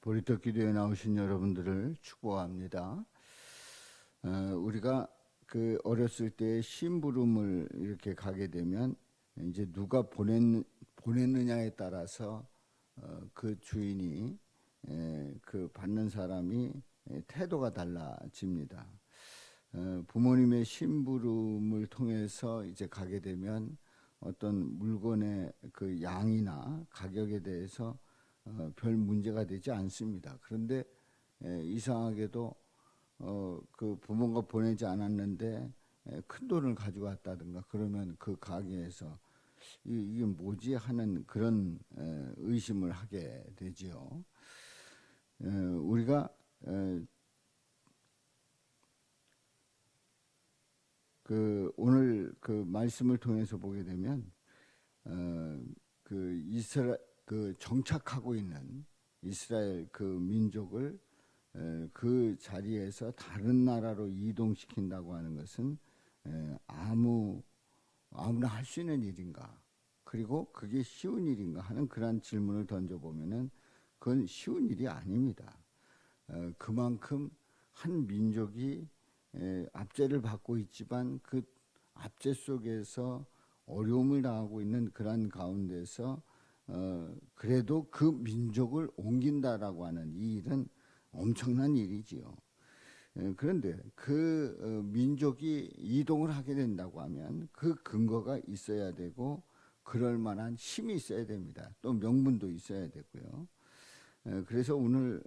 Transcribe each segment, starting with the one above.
보리떡 기도에 나오신 여러분들을 축복합니다. 우리가 어렸을 때 심부름을 이렇게 가게 되면 이제 누가 보냈느냐에 따라서 그 주인이 그 받는 사람이 태도가 달라집니다. 부모님의 심부름을 통해서 이제 가게 되면 어떤 물건의 그 양이나 가격에 대해서 별 문제가 되지 않습니다. 그런데 이상하게도 그 부모가 보내지 않았는데 큰 돈을 가지고 왔다든가 그러면 그 가게에서 이게 뭐지 하는 그런 의심을 하게 되지요. 우리가 오늘 그 말씀을 통해서 보게 되면 그 정착하고 있는 이스라엘 그 민족을 그 자리에서 다른 나라로 이동시킨다고 하는 것은 아무나 할 수 있는 일인가? 그리고 그게 쉬운 일인가 하는 그런 질문을 던져보면은 그건 쉬운 일이 아닙니다. 그만큼 한 민족이 압제를 받고 있지만 그 압제 속에서 어려움을 당하고 있는 그런 가운데서 그래도 그 민족을 옮긴다라고 하는 이 일은 엄청난 일이지요. 그런데 그 민족이 이동을 하게 된다고 하면 그 근거가 있어야 되고 그럴 만한 힘이 있어야 됩니다. 또 명분도 있어야 되고요. 그래서 오늘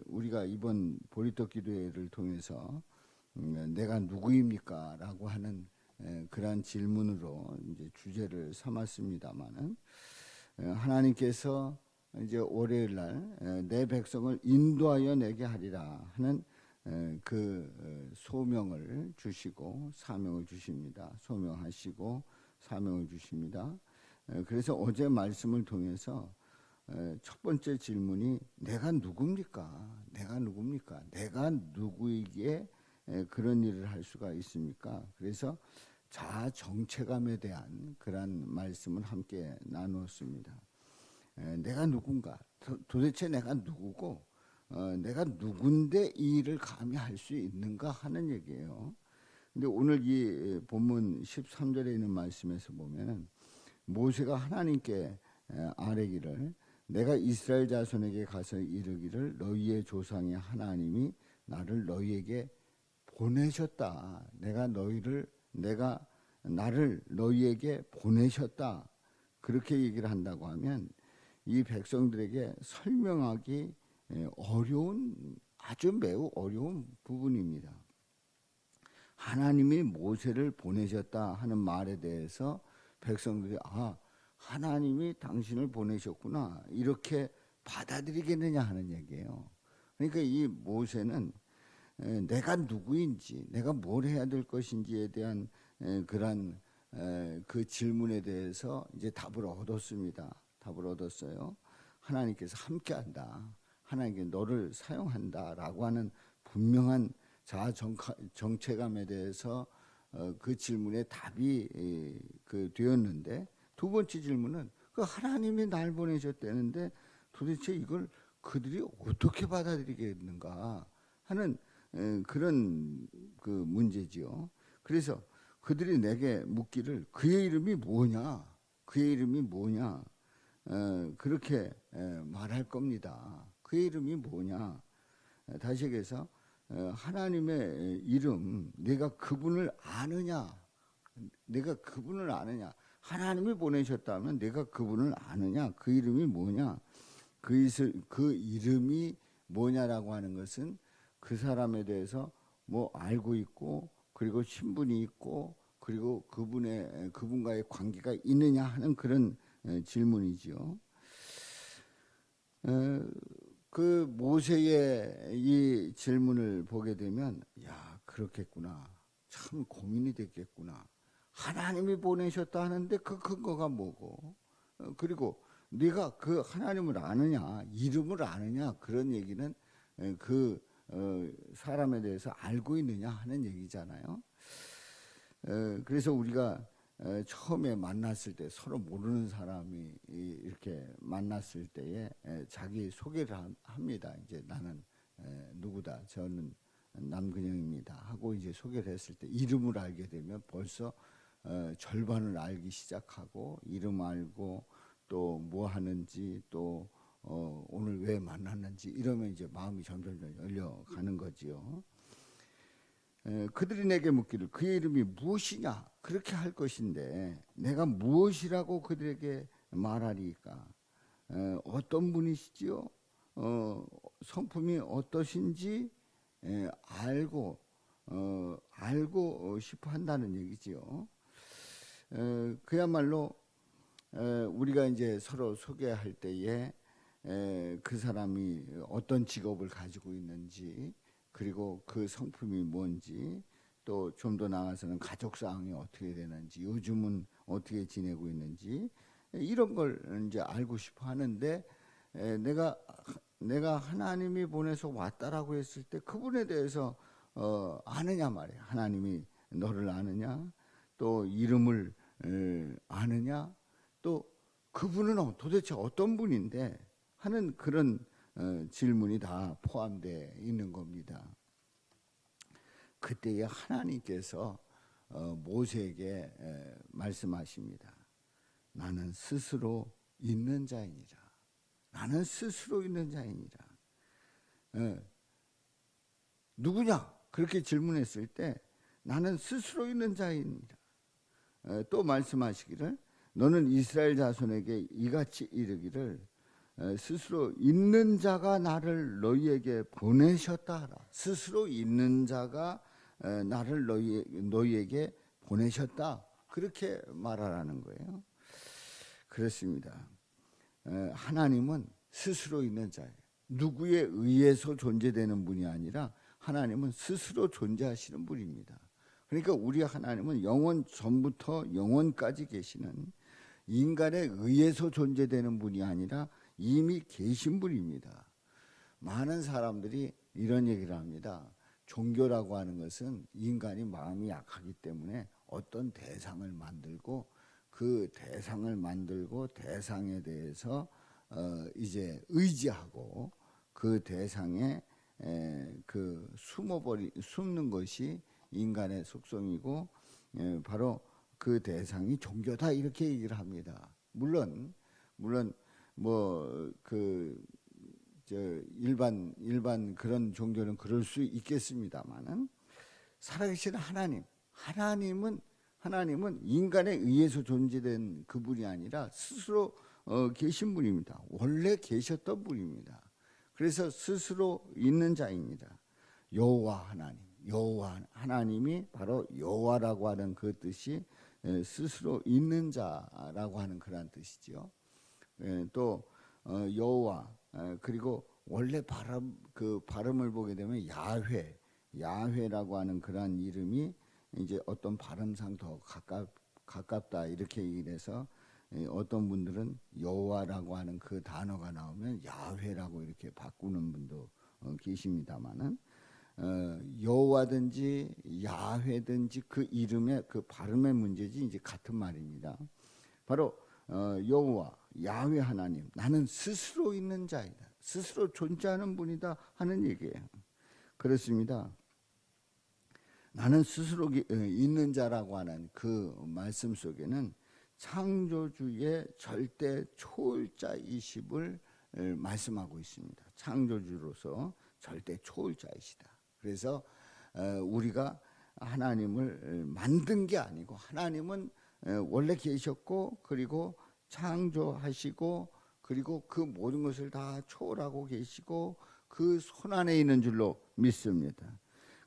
우리가 이번 보리떡 기도회를 통해서 내가 누구입니까? 라고 하는 그러한 질문으로 이제 주제를 삼았습니다만은 하나님께서 이제 월요일 날 내 백성을 인도하여 내게 하리라 하는 그 소명을 주시고 사명을 주십니다. 소명하시고 사명을 주십니다. 그래서 어제 말씀을 통해서 첫 번째 질문이 내가 누굽니까? 내가 누굽니까? 내가 누구에게 그런 일을 할 수가 있습니까? 그래서 자아 정체감에 대한 그런 말씀을 함께 나누었습니다. 내가 누군가, 도대체 내가 누구고 내가 누군데 이 일을 감히 할 수 있는가 하는 얘기예요. 근데 오늘 이 본문 13절에 있는 말씀에서 보면은 모세가 하나님께 아뢰기를 내가 이스라엘 자손에게 가서 이르기를 너희의 조상의 하나님이 나를 너희에게 보내셨다. 내가 나를 너희에게 보내셨다. 그렇게 얘기를 한다고 하면 이 백성들에게 설명하기 어려운 아주 매우 어려운 부분입니다. 하나님이 모세를 보내셨다 하는 말에 대해서 백성들이 하나님이 당신을 보내셨구나 이렇게 받아들이겠느냐 하는 얘기예요. 그러니까 이 모세는 내가 누구인지 내가 뭘 해야 될 것인지에 대한 그런 그 질문에 대해서 이제 답을 얻었습니다. 답을 얻었어요. 하나님께서 함께한다. 하나님께 너를 사용한다라고 하는 분명한 자아 정체감에 대해서 그 질문에 답이 되었는데 두 번째 질문은 그 하나님이 날 보내셨다는데 도대체 이걸 그들이 어떻게 받아들이겠는가 하는 그런 그 문제지요. 그래서 그들이 내게 묻기를 그의 이름이 뭐냐? 그의 이름이 뭐냐? 그렇게 말할 겁니다. 그의 이름이 뭐냐? 다시 얘기해서 하나님의 이름, 내가 그분을 아느냐? 내가 그분을 아느냐? 하나님이 보내셨다면 내가 그분을 아느냐? 그 이름이 뭐냐? 그 이름이 뭐냐라고 하는 것은 그 사람에 대해서 뭐 알고 있고 그리고 신분이 있고 그리고 그분과의 관계가 있느냐 하는 그런 질문이지요. 그 모세의 이 질문을 보게 되면 그렇겠구나. 참 고민이 됐겠구나. 하나님이 보내셨다 하는데 그 근거가 뭐고 그리고 네가 그 하나님을 아느냐 이름을 아느냐 그런 얘기는 그 사람에 대해서 알고 있느냐 하는 얘기잖아요. 그래서 우리가 처음에 만났을 때 서로 모르는 사람이 이렇게 만났을 때에 자기 소개를 합니다. 이제 나는 누구다. 저는 남근영입니다. 하고 이제 소개를 했을 때 이름을 알게 되면 벌써 절반을 알기 시작하고 이름 알고 또 뭐 하는지 또 오늘 왜 만났는지 이러면 이제 마음이 점점 열려가는 거지요. 그들이 내게 묻기를 그의 이름이 무엇이냐 그렇게 할 것인데 내가 무엇이라고 그들에게 말하리까. 어떤 분이시지요? 성품이 어떠신지 알고 싶어 한다는 얘기지요. 그야말로 우리가 이제 서로 소개할 때에 그 사람이 어떤 직업을 가지고 있는지 그리고 그 성품이 뭔지 또 좀 더 나아가서는 가족 상황이 어떻게 되는지 요즘은 어떻게 지내고 있는지 이런 걸 이제 알고 싶어 하는데 내가 하나님이 보내서 왔다라고 했을 때 그분에 대해서 아느냐 말이에요. 하나님이 너를 아느냐 또 이름을 아느냐 또 그분은 도대체 어떤 분인데 하는 그런 질문이 다 포함되어 있는 겁니다. 그때에 하나님께서 모세에게 말씀하십니다. 나는 스스로 있는 자이니라. 나는 스스로 있는 자이니라. 누구냐? 그렇게 질문했을 때 나는 스스로 있는 자이니라. 또 말씀하시기를 너는 이스라엘 자손에게 이같이 이르기를 스스로 있는 자가 나를 너희에게 보내셨다 하라. 스스로 있는 자가 나를 너희에게 보내셨다. 그렇게 말하라는 거예요. 그렇습니다. 하나님은 스스로 있는 자예요. 누구에 의해서 존재되는 분이 아니라 하나님은 스스로 존재하시는 분입니다. 그러니까 우리 하나님은 영원 전부터 영원까지 계시는 인간에 의해서 존재되는 분이 아니라 이미 계신 분입니다. 많은 사람들이 이런 얘기를 합니다. 종교라고 하는 것은 인간이 마음이 약하기 때문에 어떤 대상을 만들고 그 대상을 만들고 대상에 대해서 이제 의지하고 그 대상에 그 숨는 것이 인간의 속성이고 바로 그 대상이 종교다 이렇게 얘기를 합니다. 물론 뭐 일반 그런 종교는 그럴 수 있겠습니다만은 살아계신 하나님은 인간에 의해서 존재된 그분이 아니라 스스로 계신 분입니다. 원래 계셨던 분입니다. 그래서 스스로 있는 자입니다. 여호와 하나님이 바로 여호와라고 하는 그 뜻이 스스로 있는 자라고 하는 그런 뜻이죠. 또 여호와 그리고 원래 발음을 보게 되면 야훼라고 하는 그러한 이름이 이제 어떤 발음상 더 가깝다 이렇게 얘기를 해서 어떤 분들은 여호와라고 하는 그 단어가 나오면 야훼라고 이렇게 바꾸는 분도 계십니다만은 여호와든지 야훼든지 그 이름의 그 발음의 문제지 이제 같은 말입니다. 바로 여호와 야훼 하나님 나는 스스로 있는 자이다. 스스로 존재하는 분이다 하는 얘기예요. 그렇습니다. 나는 스스로 있는 자라고 하는 그 말씀 속에는 창조주의 절대 초월자이심을 말씀하고 있습니다. 창조주로서 절대 초월자이시다. 그래서 우리가 하나님을 만든 게 아니고 하나님은 원래 계셨고 그리고 창조하시고 그리고 그 모든 것을 다 초월하고 계시고 그 손안에 있는 줄로 믿습니다.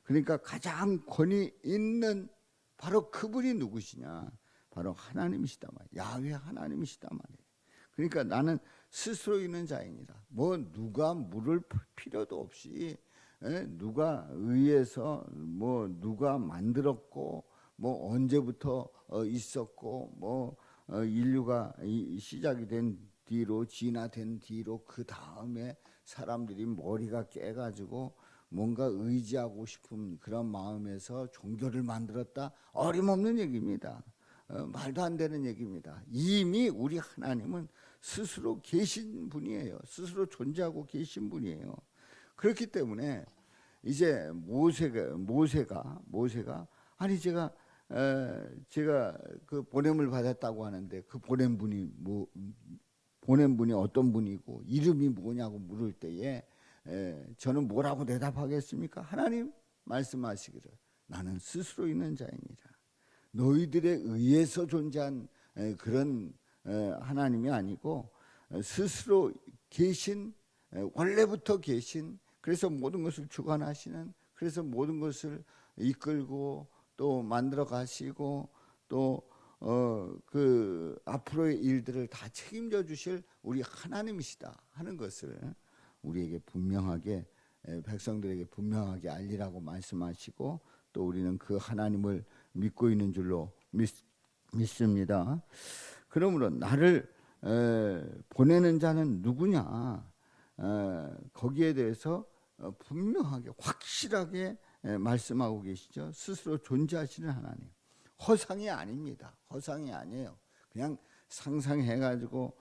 그러니까 가장 권위 있는 바로 그분이 누구시냐? 바로 하나님이시다 말이에요. 야훼 하나님이시다 말이에요. 그러니까 나는 스스로 있는 자이니라. 뭐 누가 물을 필요도 없이 누가 의해서 뭐 누가 만들었고 뭐 언제부터 있었고 뭐 인류가 시작이 된 뒤로 진화된 뒤로 그 다음에 사람들이 머리가 깨가지고 뭔가 의지하고 싶은 그런 마음에서 종교를 만들었다. 어림없는 얘기입니다. 말도 안 되는 얘기입니다. 이미 우리 하나님은 스스로 계신 분이에요. 스스로 존재하고 계신 분이에요. 그렇기 때문에 이제 모세가 아니 제가 그 보냄을 받았다고 하는데 그 보낸 분이 어떤 분이고 이름이 뭐냐고 물을 때에 저는 뭐라고 대답하겠습니까? 하나님 말씀하시기를 나는 스스로 있는 자이니라. 너희들에 의해서 존재한 그런 하나님이 아니고 스스로 계신, 원래부터 계신, 그래서 모든 것을 주관하시는, 그래서 모든 것을 이끌고 또 만들어 가시고 또 그 앞으로의 일들을 다 책임져 주실 우리 하나님이시다 하는 것을 우리에게 분명하게, 백성들에게 분명하게 알리라고 말씀하시고, 또 우리는 그 하나님을 믿고 있는 줄로 믿습니다. 그러므로 나를 보내는 자는 누구냐, 거기에 대해서 분명하게 확실하게 말씀하고 계시죠. 스스로 존재하시는 하나님. 허상이 아닙니다. 허상이 아니에요. 그냥 상상해가지고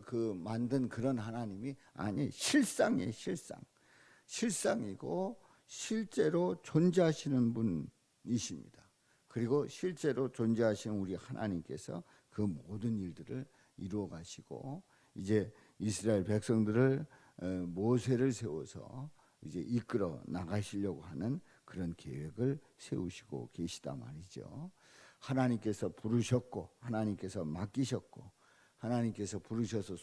그 만든 그런 하나님이 아니, 실상이에요. 실상이고 실제로 존재하시는 분이십니다. 그리고 실제로 존재하시는 우리 하나님께서 그 모든 일들을 이루어 가시고, 이제 이스라엘 백성들을 모세를 세워서 이제 이끌어 나가시려고 하는 그런 계획을 세우시고 계시다 말이죠. 하나님께서 부르셨고, 하나님께서 맡기셨고, 하나님께서 부르셔서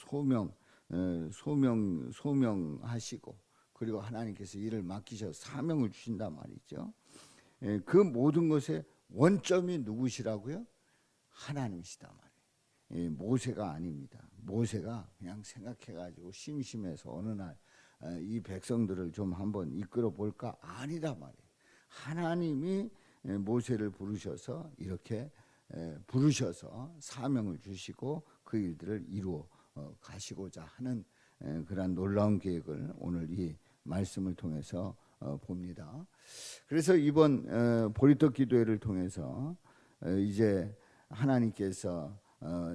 소명하시고, 그리고 하나님께서 일을 맡기셔서 사명을 주신단 말이죠. 그 모든 것의 원점이 누구시라고요? 하나님이시단 말이에요. 모세가 아닙니다. 모세가 그냥 생각해가지고 심심해서 어느 날 이 백성들을 좀 한번 이끌어 볼까? 아니다 말이에요. 하나님이 모세를 부르셔서 이렇게 부르셔서 사명을 주시고 그 일들을 이루어 가시고자 하는 그러한 놀라운 계획을 오늘 이 말씀을 통해서 봅니다. 그래서 이번 보리떡 기도회를 통해서 이제 하나님께서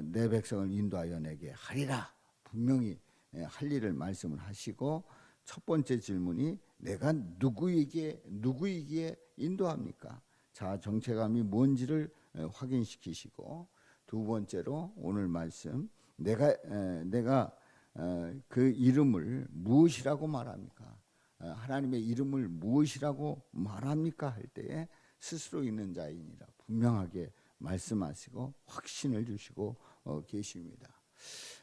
내 백성을 인도하여 내게 하리라, 분명히 할 일을 말씀을 하시고, 첫 번째 질문이 내가 누구이기에 인도합니까? 자아 정체감이 뭔지를 확인시키시고, 두 번째로 오늘 말씀 내가 그 이름을 무엇이라고 말합니까? 하나님의 이름을 무엇이라고 말합니까? 할 때에 스스로 있는 자이니라 분명하게 말씀하시고 확신을 주시고 계십니다.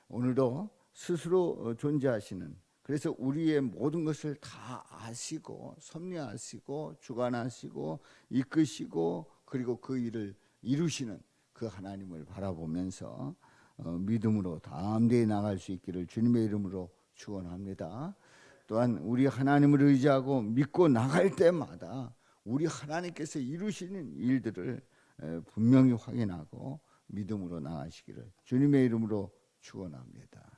오늘도 스스로 존재하시는, 그래서 우리의 모든 것을 다 아시고 섭리하시고 주관하시고 이끄시고 그리고 그 일을 이루시는 그 하나님을 바라보면서 믿음으로 담대히 나갈 수 있기를 주님의 이름으로 축원합니다. 또한 우리 하나님을 의지하고 믿고 나갈 때마다 우리 하나님께서 이루시는 일들을 분명히 확인하고 믿음으로 나가시기를 주님의 이름으로 축원합니다.